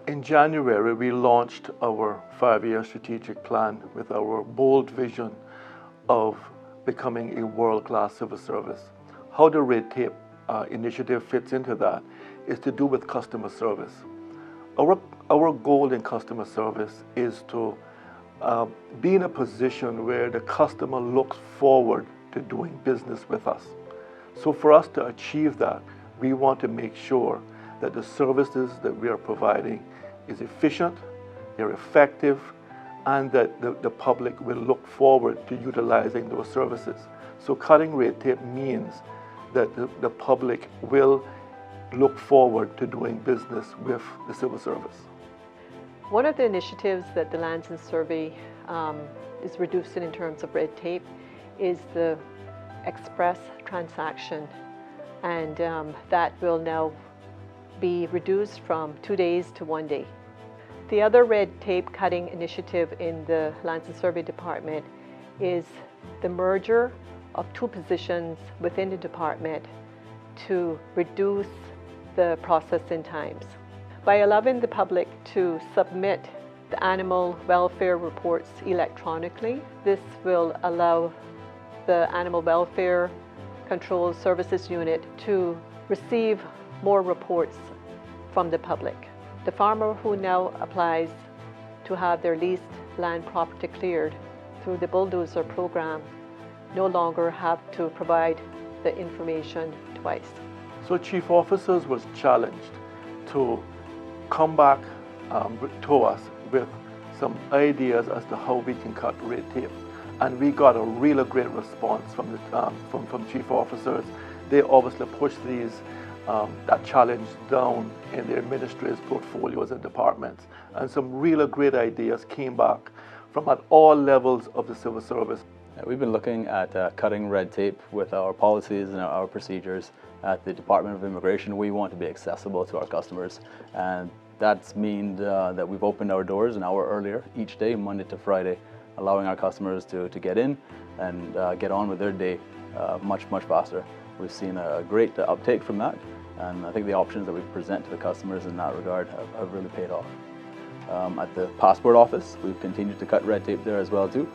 In January, we launched our 5-year strategic plan with our bold vision of becoming a world-class civil service. How the red tape initiative fits into that is to do with customer service. Our goal in customer service is to be in a position where the customer looks forward to doing business with us. So for us to achieve that, we want to make sure that the services that we are providing is efficient, they're effective, and that the public will look forward to utilizing those services. So cutting red tape means that the public will look forward to doing business with the civil service. One of the initiatives that the Lands and Survey is reducing in terms of red tape is the express transaction, and that will now be reduced from 2 days to 1 day. The other red tape cutting initiative in the Lands and Survey Department is the merger of 2 positions within the department to reduce the processing times. By allowing the public to submit the animal welfare reports electronically, this will allow the Animal Welfare Control Services Unit to receive more reports from the public. The farmer who now applies to have their leased land property cleared through the bulldozer program no longer have to provide the information twice. So chief officers was challenged to come back to us with some ideas as to how we can cut red tape. And we got a really great response from chief officers. They obviously pushed that challenge down in their ministries' portfolios and departments. And some really great ideas came back from at all levels of the civil service. We've been looking at cutting red tape with our policies and our procedures at the Department of Immigration. We want to be accessible to our customers, and that's meant that we've opened our doors an hour earlier each day, Monday to Friday, allowing our customers to get in and get on with their day much faster. We've seen a great uptake from that, and I think the options that we present to the customers in that regard have really paid off. At the passport office, we've continued to cut red tape there as well too,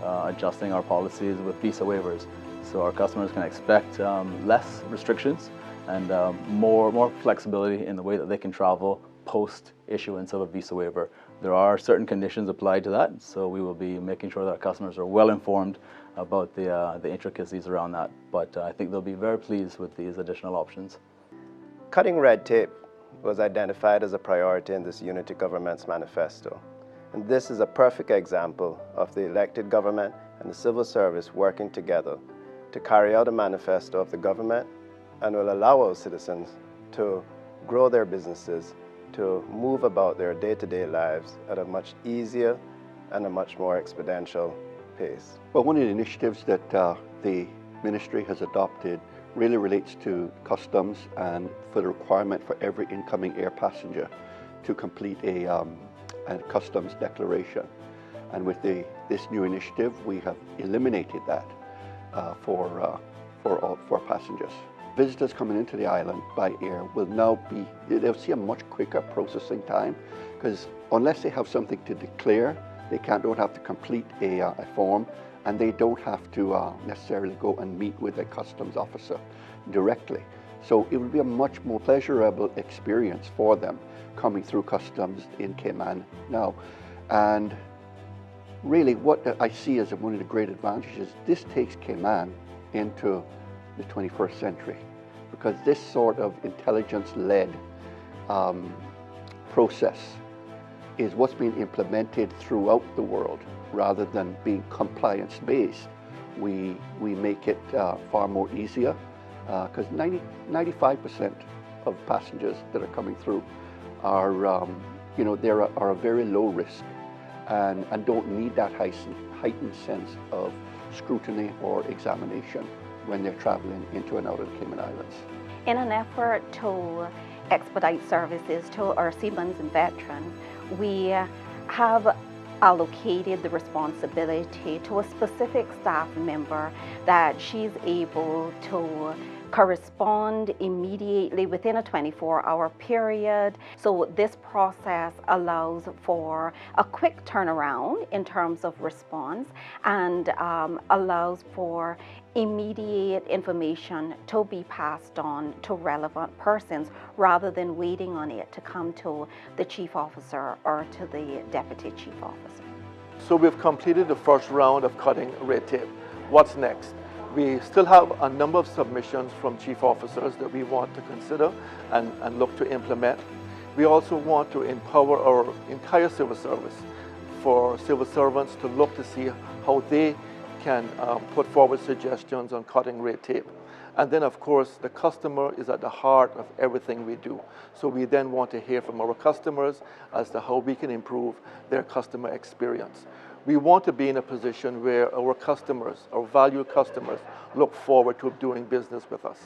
adjusting our policies with visa waivers, so our customers can expect less restrictions and more flexibility in the way that they can travel post issuance of a visa waiver. There are certain conditions applied to that, so we will be making sure that our customers are well informed about the intricacies around that, but I think they'll be very pleased with these additional options. Cutting red tape was identified as a priority in this Unity Government's manifesto. And this is a perfect example of the elected government and the civil service working together to carry out a manifesto of the government, and will allow our citizens to grow their businesses, to move about their day-to-day lives at a much easier and a much more exponential pace. Well, one of the initiatives that the ministry has adopted really relates to customs and for the requirement for every incoming air passenger to complete a customs declaration. And with this new initiative, we have eliminated that for passengers. Visitors coming into the island by air will now they'll see a much quicker processing time, because unless they have something to declare, they don't have to complete a form, and they don't have to necessarily go and meet with a customs officer directly. So it will be a much more pleasurable experience for them coming through customs in Cayman now. And really what I see as one of the great advantages, this takes Cayman into the 21st century, because this sort of intelligence-led process is what's being implemented throughout the world rather than being compliance-based. We make it far more easier, because 95% of passengers that are coming through are, they are a very low risk and don't need that heightened sense of scrutiny or examination when they're traveling into and out of the Cayman Islands. In an effort to expedite services to our seamen and veterans, we have allocated the responsibility to a specific staff member that she's able to correspond immediately within a 24-hour period. So this process allows for a quick turnaround in terms of response and allows for immediate information to be passed on to relevant persons rather than waiting on it to come to the chief officer or to the deputy chief officer. So we've completed the first round of cutting red tape. What's next? We still have a number of submissions from chief officers that we want to consider and look to implement. We also want to empower our entire civil service for civil servants to look to see how they can put forward suggestions on cutting red tape. And then, of course, the customer is at the heart of everything we do. So we then want to hear from our customers as to how we can improve their customer experience. We want to be in a position where our customers, our valued customers, look forward to doing business with us.